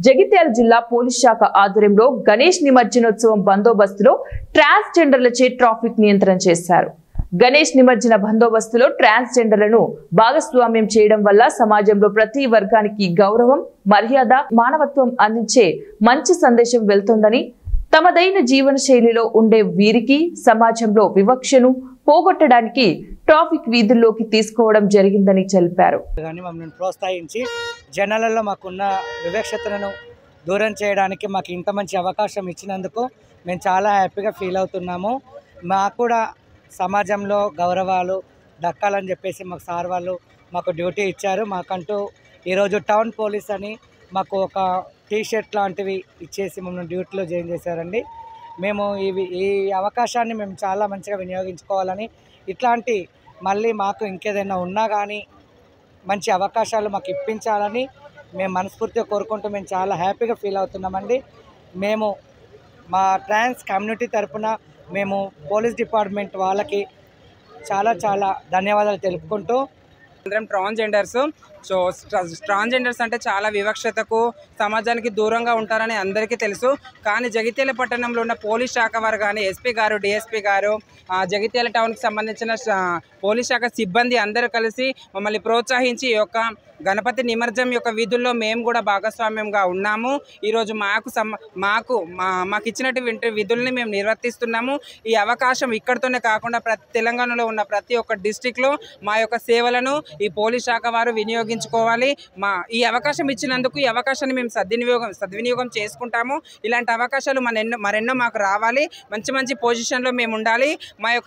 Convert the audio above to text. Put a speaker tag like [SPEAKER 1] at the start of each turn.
[SPEAKER 1] జగిత్యాల జిల్లా పోలీస్ శాఖ ఆధ్వర్యంలో గణేష్ నిమజ్జనోత్సవం బందోబస్తులో ట్రాన్స్జెండర్లచే ట్రాఫిక్ నియంత్రణ చేశారు. గణేష్ నిమజ్జన బందోబస్తులో ట్రాన్స్జెండర్లను భాగస్వామ్యం చేయడం వల్ల సమాజంలో ప్రతి వర్గానికి గౌరవం, మర్యాద, మానవత్వం అందించే మంచి సందేశం వెళ్తుందని, తమదైన జీవన శైలిలో ఉండే వీరికి సమాజంలో వివక్షను పోగొట్టడానికి ట్రాఫిక్ వీధుల్లోకి తీసుకోవడం జరిగిందని తెలిపారు.
[SPEAKER 2] మమ్మల్ని ప్రోత్సహించి జనాలలో మాకున్న వివక్షతలను దూరం చేయడానికి మాకు ఇంత మంచి అవకాశం ఇచ్చినందుకు మేము చాలా హ్యాపీగా ఫీల్ అవుతున్నాము. మాకు కూడా సమాజంలో గౌరవాలు దక్కాలని చెప్పేసి మాకు సార్ వాళ్ళు మాకు డ్యూటీ ఇచ్చారు. మాకంటూ ఈరోజు టౌన్ పోలీస్ అని మాకు ఒక టీషర్ట్ లాంటివి ఇచ్చేసి మమ్మల్ని డ్యూటీలో జాయిన్ చేశారండి. మేము ఈ అవకాశాన్ని మేము చాలా మంచిగా వినియోగించుకోవాలని, ఇట్లాంటి మళ్ళీ మాకు ఇంకేదైనా ఉన్నా కానీ మంచి అవకాశాలు మాకు ఇప్పించాలని మేము మనస్ఫూర్తిగా కోరుకుంటూ మేము చాలా హ్యాపీగా ఫీల్ అవుతున్నామండి. మేము మా ట్రాన్స్ కమ్యూనిటీ తరఫున మేము పోలీస్ డిపార్ట్మెంట్ వాళ్ళకి చాలా చాలా ధన్యవాదాలు తెలుపుకుంటూ,
[SPEAKER 3] అందరం ట్రాన్స్జెండర్స్. సో ట్రాన్స్జెండర్స్ అంటే చాలా వివక్షతకు, సమాజానికి దూరంగా ఉంటారని అందరికీ తెలుసు. కానీ జగిత్యాల పట్టణంలో ఉన్న పోలీస్ శాఖ వారు కానీ, ఎస్పీ గారు, డిఎస్పీ గారు, జగిత్యాల టౌన్కి సంబంధించిన పోలీస్ శాఖ సిబ్బంది అందరూ కలిసి మమ్మల్ని ప్రోత్సహించి ఈ యొక్క గణపతి నిమజ్జనం యొక్క విధుల్లో మేము కూడా భాగస్వామ్యంగా ఉన్నాము. ఈరోజు మాకు ఇచ్చినటువంటి విధుల్ని మేము నిర్వర్తిస్తున్నాము. ఈ అవకాశం ఇక్కడితోనే కాకుండా తెలంగాణలో ఉన్న ప్రతి ఒక్క డిస్టిక్లో మా యొక్క సేవలను ఈ పోలీస్ శాఖ వారు వినియోగించుకోవాలి. ఈ అవకాశం ఇచ్చినందుకు ఈ అవకాశాన్ని మేము సద్వినియోగం చేసుకుంటాము. ఇలాంటి అవకాశాలు మరెన్నో మాకు రావాలి. మంచి పొజిషన్లో మేము ఉండాలి. మా యొక్క